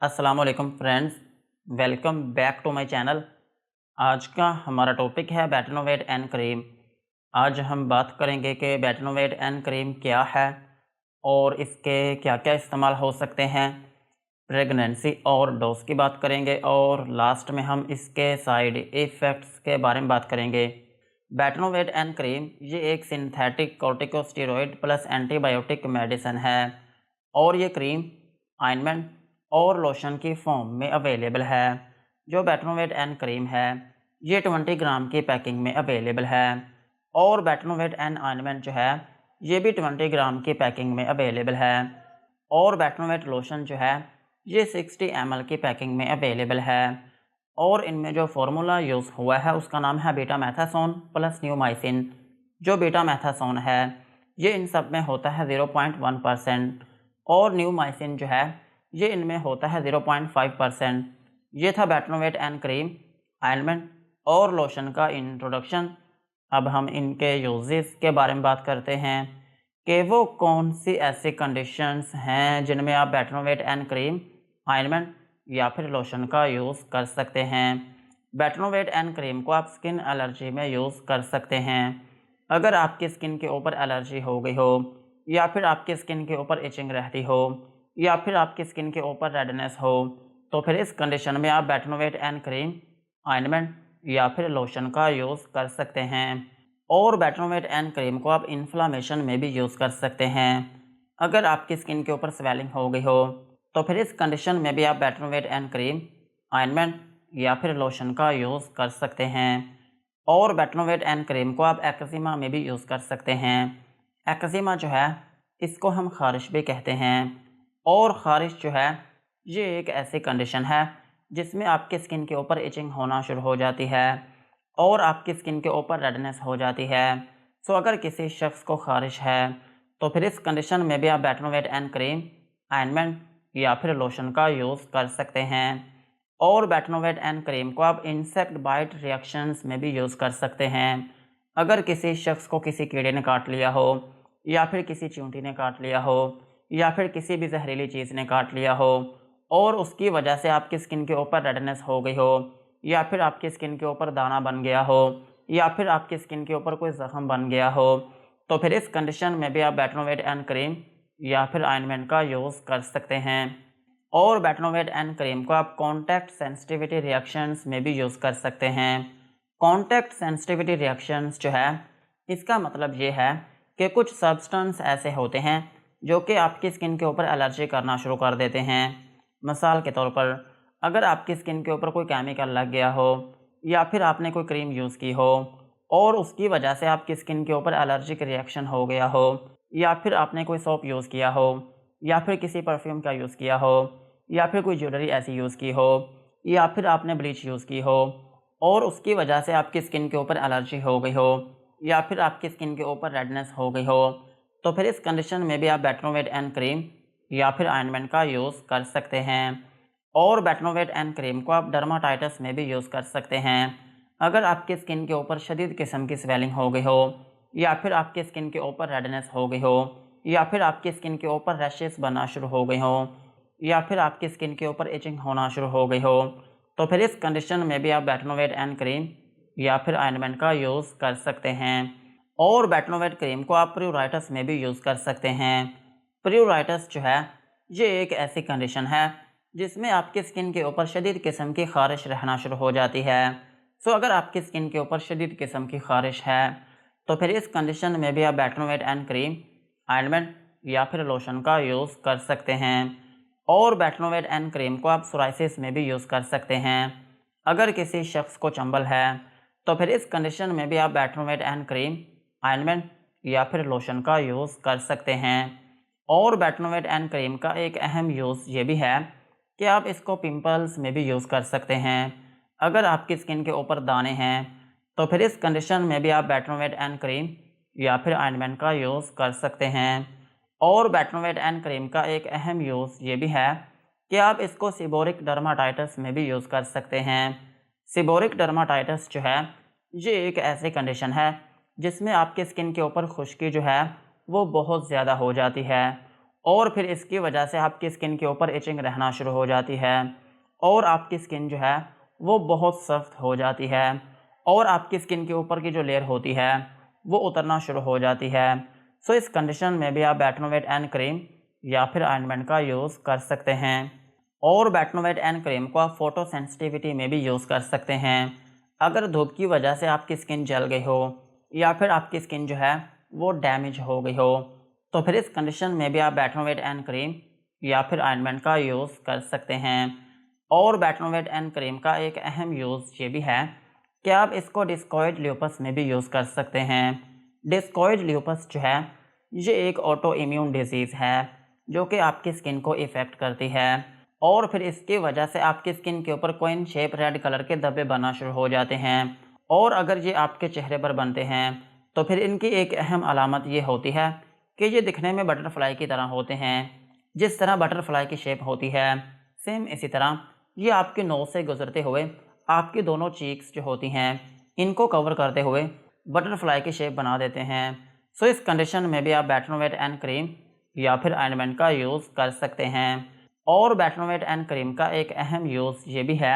अस्सलाम वालेकुम friends, welcome back to my channel. आज का हमारा टॉपिक है बेटनोवेट एन क्रीम। आज हम बात करेंगे कि बेटनोवेट एन क्रीम क्या है और इसके क्या क्या इस्तेमाल हो सकते हैं। प्रेगनेंसी और डोज की बात करेंगे और लास्ट में हम इसके साइड इफ़ेक्ट्स के बारे में बात करेंगे। बेटनोवेट एन क्रीम ये एक synthetic corticosteroid plus antibiotic medicine है और ये क्रीम ऑइंटमेंट और लोशन की फॉर्म में अवेलेबल है। जो बेटनोवेट एन क्रीम है ये 20 ग्राम की पैकिंग में अवेलेबल है और बेटनोवेट एन ऑइंटमेंट जो है ये भी 20 ग्राम की पैकिंग में अवेलेबल है और बेटनोवेट लोशन जो है ये 60 ml की पैकिंग में अवेलेबल है और इनमें जो फार्मूला यूज़ हुआ है उसका नाम है बीटामेथासोन प्लस न्यूमाइसिन। जो बीटामेथासोन है ये इन सब में होता है 0.1% और न्यूमाइसिन जो है ये इनमें होता है 0.5%। ये था बेटनोवेट एन क्रीम, ऑइंटमेंट और लोशन का इंट्रोडक्शन। अब हम इनके यूजेस के बारे में बात करते हैं कि वो कौन सी ऐसी कंडीशंस हैं जिनमें आप बेटनोवेट एन क्रीम, ऑइंटमेंट या फिर लोशन का यूज़ कर सकते हैं। बेटनोवेट एन क्रीम को आप स्किन एलर्जी में यूज़ कर सकते हैं। अगर आपकी स्किन के ऊपर एलर्जी हो गई हो या फिर आपकी स्किन के ऊपर इचिंग रहती हो या फिर आपकी स्किन के ऊपर रेडनेस हो तो फिर इस कंडीशन में आप बेटनोवेट एन क्रीम, ऑइंटमेंट या फिर लोशन का यूज़ कर सकते हैं। और बेटनोवेट एन क्रीम को आप इन्फ्लामेशन में भी यूज़ कर सकते हैं। अगर आपकी स्किन के ऊपर स्वेलिंग हो गई हो तो फिर इस कंडीशन में भी आप बेटनोवेट एन क्रीम, ऑइंटमेंट या फिर लोशन का यूज़ कर सकते हैं। और बेटनोवेट एन क्रीम को आप एक्जिमा में भी यूज़ कर सकते हैं। एक्जिमा जो है इसको हम ख़ारिश भी कहते हैं और ख़ारिश जो है ये एक ऐसी कंडीशन है जिसमें आपकी स्किन के ऊपर इचिंग होना शुरू हो जाती है और आपकी स्किन के ऊपर रेडनेस हो जाती है। सो अगर किसी शख्स को ख़ारिश है तो फिर इस कंडीशन में भी आप बेटनोवेट एन क्रीम, ऑइंटमेंट या फिर लोशन का यूज़ कर सकते हैं। और बेटनोवेट एन क्रीम को आप इंसेक्ट बाइट रिएक्शंस में भी यूज़ कर सकते हैं। अगर किसी शख्स को किसी कीड़े ने काट लिया हो या फिर किसी चींटी ने काट लिया हो या फिर किसी भी जहरीली चीज़ ने काट लिया हो और उसकी वजह से आपकी स्किन के ऊपर रेडनेस हो गई हो या फिर आपकी स्किन के ऊपर दाना बन गया हो या फिर आपकी स्किन के ऊपर कोई ज़ख्म बन गया हो तो फिर इस कंडीशन में भी आप बेटनोवेट एन क्रीम या फिर ऑइंटमेंट का यूज़ कर सकते हैं। और बेटनोवेट एन क्रीम को आप कॉन्टैक्ट सेंसिटिविटी रिएक्शंस में भी यूज़ कर सकते हैं। कॉन्टैक्ट सेंसिटिविटी रिएक्शंस जो है इसका मतलब ये है कि कुछ सब्सटेंस ऐसे होते हैं जो कि आपकी स्किन के ऊपर एलर्जी करना शुरू कर देते हैं। मिसाल के तौर पर अगर आपकी स्किन के ऊपर कोई केमिकल लग गया हो या फिर आपने कोई क्रीम यूज़ की हो और उसकी वजह से आपकी स्किन के ऊपर एलर्जिक रिएक्शन हो गया हो या फिर आपने कोई सोप यूज़ किया हो या फिर किसी परफ्यूम का यूज़ किया हो या फिर कोई ज्वेलरी ऐसी यूज़ की हो या फिर आपने ब्लीच यूज़ की हो और उसकी वजह से आपकी स्किन के ऊपर एलर्जी हो गई हो या फिर आपकी स्किन के ऊपर रेडनेस हो गई हो तो फिर इस कंडीशन में भी आप बेटनोवेट एन क्रीम या फिर ऑइंटमेंट का यूज़ कर सकते हैं। और बेटनोवेट एन क्रीम को आप डर्माटाइटिस में भी यूज़ कर सकते हैं। अगर आपकी स्किन के ऊपर शदीद किस्म की स्वेलिंग हो गई हो या फिर आपकी स्किन के ऊपर रेडनेस हो गई हो या फिर आपकी स्किन के ऊपर रैशेस बनना शुरू हो गई हो या फिर आपकी स्किन के ऊपर इचिंग होना शुरू हो गई हो तो फिर इस कंडीशन में भी आप बेटनोवेट एन क्रीम या फिर ऑइंटमेंट का यूज़ कर सकते हैं। और बेटनोवेट क्रीम को आप प्यूराइटिस में भी यूज़ कर सकते हैं। प्यूराइटिस जो है ये एक ऐसी कंडीशन है जिसमें आपकी स्किन के ऊपर शदीद किस्म की ख़ारिश रहना शुरू हो जाती है। सो अगर आपकी स्किन के ऊपर शदीद किस्म की ख़ारिश है तो फिर इस कंडीशन में भी आप बेटनोवेट एन क्रीम, ऑइंटमेंट या फिर लोशन का यूज़ कर सकते हैं। और बेटनोवेट एन क्रीम को आप सोराइसिस में भी यूज़ कर सकते हैं। अगर किसी शख्स को चंबल है तो फिर इस कंडीशन में भी आप बेटनोवेट एन क्रीम, ऑइंटमेंट या फिर लोशन का यूज़ कर सकते हैं। और बेटनोवेट एन क्रीम का एक अहम यूज़ ये भी है कि आप इसको पिंपल्स में भी यूज़ कर सकते हैं। अगर आपकी स्किन के ऊपर दाने हैं तो फिर इस कंडीशन में भी आप बेटनोवेट एन क्रीम या फिर ऑइंटमेंट का यूज़ कर सकते हैं। और बेटनोवेट एन क्रीम का एक अहम यूज़ ये भी है कि आप इसको सीबोरिक डर्माटाइटिस में भी यूज़ कर सकते हैं। सीबोरिक डर्माटाइटिस जो है ये एक ऐसी कंडीशन है जिसमें आपकी स्किन के ऊपर खुश्की जो है वो बहुत ज़्यादा हो जाती है और फिर इसकी वजह से आपकी स्किन के ऊपर इचिंग रहना शुरू हो जाती है और आपकी स्किन जो है वो बहुत सख्त हो जाती है और आपकी स्किन के ऊपर की जो लेयर होती है वो उतरना शुरू हो जाती है। सो इस कंडीशन में भी आप बेटनोवेट एन क्रीम या फिर ऑइंटमेंट का यूज़ कर सकते हैं। और बेटनोवेट एन क्रीम को आप फोटो सेंसिटिविटी में भी यूज़ कर सकते हैं। अगर धूप की वजह से आपकी स्किन जल गई हो या फिर आपकी स्किन जो है वो डैमेज हो गई हो, तो फिर इस कंडीशन में भी आप बेटनोवेट एन क्रीम या फिर ऑइंटमेंट का यूज़ कर सकते हैं। और बेटनोवेट एन क्रीम का एक अहम यूज़ ये भी है कि आप इसको डिस्कॉइड ल्यूपस में भी यूज़ कर सकते हैं। डिस्कॉइड ल्यूपस जो है ये एक ऑटो इम्यून डिजीज़ है जो कि आपकी स्किन को इफ़ेक्ट करती है और फिर इसकी वजह से आपकी स्किन के ऊपर कोइन शेप रेड कलर के धब्बे बनना शुरू हो जाते हैं। और अगर ये आपके चेहरे पर बनते हैं तो फिर इनकी एक अहम अलामत ये होती है कि ये दिखने में बटरफ्लाई की तरह होते हैं। जिस तरह बटरफ्लाई की शेप होती है सेम इसी तरह ये आपके नोज़ से गुजरते हुए आपकी दोनों चीक्स जो होती हैं इनको कवर करते हुए बटरफ्लाई की शेप बना देते हैं। सो इस कंडीशन में भी आप बेटनोवेट एन क्रीम या फिर ऑइंटमेंट का यूज़ कर सकते हैं। और बेटनोवेट एन क्रीम का एक अहम यूज़ ये भी है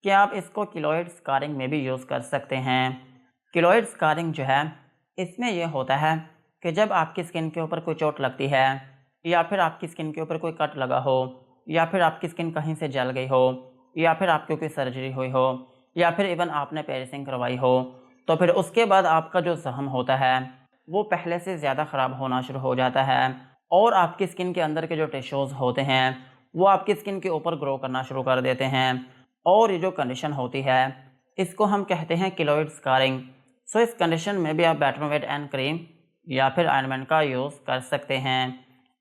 कि आप इसको किलोइड स्कारिंग में भी यूज़ कर सकते हैं। किलोइड स्कारिंग जो है इसमें यह होता है कि जब आपकी स्किन के ऊपर कोई चोट लगती है या फिर आपकी स्किन के ऊपर कोई कट लगा हो या फिर आपकी स्किन कहीं से जल गई हो या फिर आपकी कोई सर्जरी हुई हो या फिर इवन आपने पेरिसिंग करवाई हो, तो फिर उसके बाद आपका जो जख्म होता है वो पहले से ज़्यादा ख़राब होना शुरू हो जाता है और आपकी स्किन के अंदर के जो टिश्यूज़ होते हैं वो आपकी स्किन के ऊपर ग्रो करना शुरू कर देते हैं। और ये जो कंडीशन होती है इसको हम कहते हैं किलोइड स्कारिंग। सो इस कंडीशन में भी आप बेटनोवेट एन क्रीम या फिर ऑइंटमेंट का यूज़ कर सकते हैं।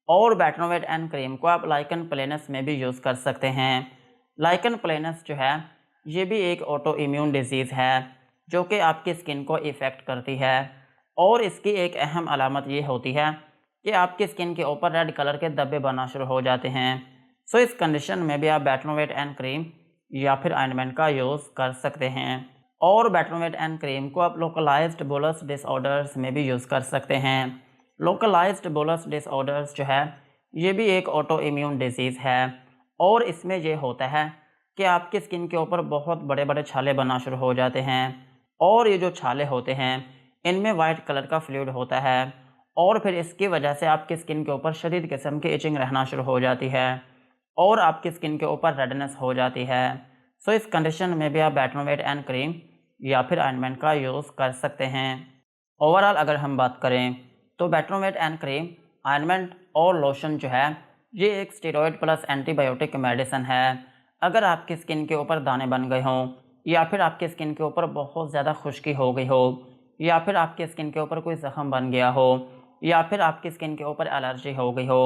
और बेटनोवेट एन क्रीम को आप लाइकन प्लेनस में भी यूज़ कर सकते हैं। लाइकन प्लेनस जो है ये भी एक ऑटो इम्यून डिजीज़ है जो कि आपकी स्किन को इफ़ेक्ट करती है और इसकी एक अहम अलामत ये होती है कि आपकी स्किन के ऊपर रेड कलर के धब्बे बनना शुरू हो जाते हैं। सो इस कंडीशन में भी आप बेटनोवेट एन क्रीम या फिर ऑइंटमेंट का यूज़ कर सकते हैं। और बेटनोवेट एन क्रीम को आप लोकलाइज्ड बुलस डिसऑर्डर्स में भी यूज़ कर सकते हैं। लोकलाइज्ड बुलस डिसऑर्डर्स जो है ये भी एक ऑटो इम्यून डिजीज़ है और इसमें ये होता है कि आपकी स्किन के ऊपर बहुत बड़े बड़े छाले बनना शुरू हो जाते हैं और ये जो छाले होते हैं इनमें वाइट कलर का फ्लूइड होता है और फिर इसकी वजह से आपकी स्किन के ऊपर शदीद किस्म की इचिंग रहना शुरू हो जाती है और आपकी स्किन के ऊपर रेडनेस हो जाती है। सो इस कंडीशन में भी आप बेटनोवेट एन क्रीम या फिर ऑइंटमेंट का यूज़ कर सकते हैं। ओवरऑल अगर हम बात करें तो बेटनोवेट एन क्रीम, ऑइंटमेंट और लोशन जो है ये एक स्टेरॉयड प्लस एंटीबायोटिक मेडिसिन है। अगर आपकी स्किन के ऊपर दाने बन गए हों या फिर आपकी स्किन के ऊपर बहुत ज़्यादा खुश्की हो गई हो या फिर आपकी स्किन के ऊपर कोई ज़ख्म बन गया हो या फिर आपकी स्किन के ऊपर एलर्जी हो गई हो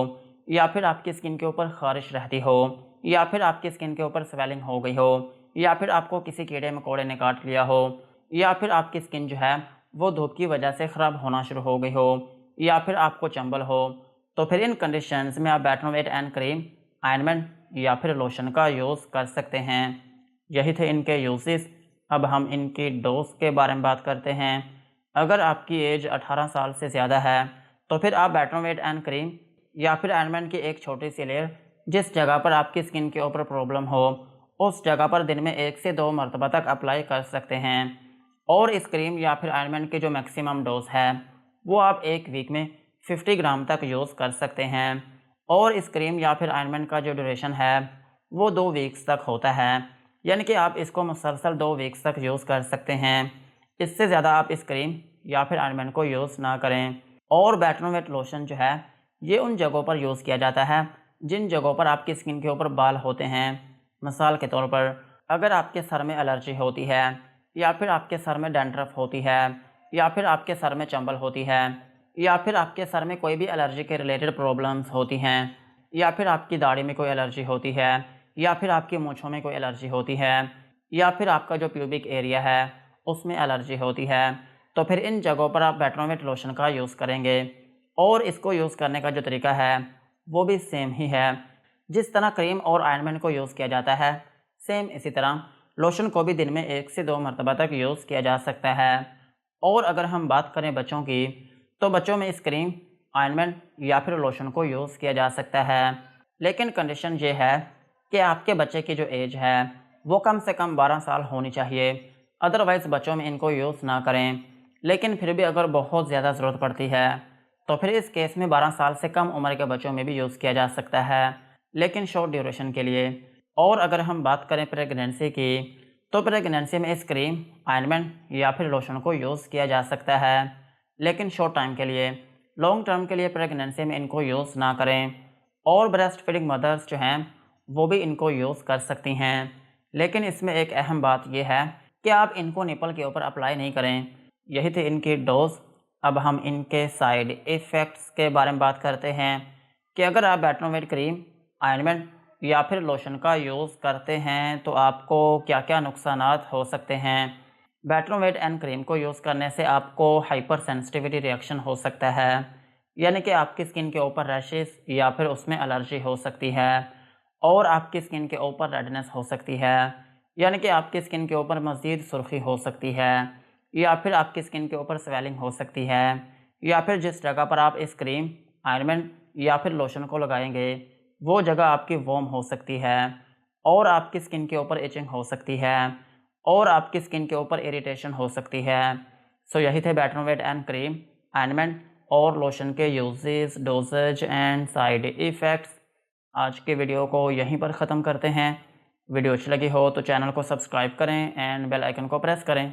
या फिर आपकी स्किन के ऊपर ख़ारिश रहती हो या फिर आपकी स्किन के ऊपर स्वेलिंग हो गई हो या फिर आपको किसी कीड़े मकोड़े ने काट लिया हो या फिर आपकी स्किन जो है वो धूप की वजह से ख़राब होना शुरू हो गई हो या फिर आपको चंबल हो, तो फिर इन कंडीशंस में आप बेटनोवेट एन क्रीम, ऑइंटमेंट या फिर लोशन का यूज़ कर सकते हैं। यही थे इनके यूजेस। अब हम इनकी डोज के बारे में बात करते हैं। अगर आपकी एज 18 साल से ज़्यादा है तो फिर आप बेटनोवेट एन क्रीम या फिर ऑइंटमेंट की एक छोटी सी लेयर जिस जगह पर आपकी स्किन के ऊपर प्रॉब्लम हो उस जगह पर दिन में 1 से 2 मरतबा तक अप्लाई कर सकते हैं। और इस क्रीम या फिर ऑइंटमेंट की जो मैक्सिमम डोज है वो आप एक वीक में 50 ग्राम तक यूज़ कर सकते हैं। और इस क्रीम या फिर ऑइंटमेंट का जो ड्यूरेशन है वो 2 वीक्स तक होता है, यानी कि आप इसको मुसलसल 2 वीक्स तक यूज़ कर सकते हैं। इससे ज़्यादा आप इस क्रीम या फिर ऑइंटमेंट को यूज़ ना करें। और बेटनोवेट लोशन जो है ये उन जगहों पर यूज़ किया जाता है जिन जगहों पर आपकी स्किन के ऊपर बाल होते हैं। मिसाल के तौर पर अगर आपके सर में एलर्जी होती है या फिर आपके सर में डैंड्रफ होती है या फिर आपके सर में चंबल होती है या फिर आपके सर में कोई भी एलर्जी के रिलेटेड प्रॉब्लम्स होती हैं या फिर आपकी दाढ़ी में कोई एलर्जी होती है या फिर आपकी मूँछों में कोई एलर्जी होती है या फिर आपका जो प्यूबिक एरिया है उसमें एलर्जी होती है, तो फिर इन जगहों पर आप बेटनोवेट लोशन का यूज़ करेंगे। और इसको यूज़ करने का जो तरीका है वो भी सेम ही है। जिस तरह क्रीम और ऑइंटमेंट को यूज़ किया जाता है सेम इसी तरह लोशन को भी दिन में 1 से 2 मरतबा तक यूज़ किया जा सकता है। और अगर हम बात करें बच्चों की तो बच्चों में इस क्रीम, ऑइंटमेंट या फिर लोशन को यूज़ किया जा सकता है। लेकिन कंडीशन ये है कि आपके बच्चे की जो एज है वो कम से कम 12 साल होनी चाहिए, अदरवाइज़ बच्चों में इनको यूज़ ना करें। लेकिन फिर भी अगर बहुत ज़्यादा ज़रूरत पड़ती है तो फिर इस केस में 12 साल से कम उम्र के बच्चों में भी यूज़ किया जा सकता है, लेकिन शॉर्ट ड्यूरेशन के लिए। और अगर हम बात करें प्रेगनेंसी की, तो प्रेगनेंसी में इस क्रीम, ऑइंटमेंट या फिर लोशन को यूज़ किया जा सकता है, लेकिन शॉर्ट टाइम के लिए। लॉन्ग टर्म के लिए प्रेगनेंसी में इनको यूज़ ना करें। और ब्रेस्ट फीडिंग मदर्स जो हैं वो भी इनको यूज़ कर सकती हैं, लेकिन इसमें एक अहम बात यह है कि आप इनको निपल के ऊपर अप्लाई नहीं करें। यही थी इनकी डोज। अब हम इनके साइड इफ़ेक्ट्स के बारे में बात करते हैं कि अगर आप बेटनोवेट क्रीम, ऑइंटमेंट या फिर लोशन का यूज़ करते हैं तो आपको क्या क्या नुकसानात हो सकते हैं। बेटनोवेट एन क्रीम को यूज़ करने से आपको हाइपर सेंसिटिविटी रिएक्शन हो सकता है, यानी कि आपकी स्किन के ऊपर रैशेस या फिर उसमें एलर्जी हो सकती है, और आपकी स्किन के ऊपर रेडनेस हो सकती है, यानी कि आपकी स्किन के ऊपर मज़ीद सुर्खी हो सकती है, या फिर आपकी स्किन के ऊपर स्वेलिंग हो सकती है, या फिर जिस जगह पर आप इस क्रीम, ऑइंटमेंट या फिर लोशन को लगाएंगे वो जगह आपकी वार्म हो सकती है, और आपकी स्किन के ऊपर इचिंग हो सकती है, और आपकी स्किन के ऊपर इरिटेशन हो सकती है। सो यही थे बेटनोवेट एन क्रीम, ऑइंटमेंट और लोशन के uses, doses and side effects. आज के वीडियो को यहीं पर ख़त्म करते हैं। वीडियो अच्छी लगी हो तो चैनल को सब्सक्राइब करें एंड बेल आइकन को प्रेस करें।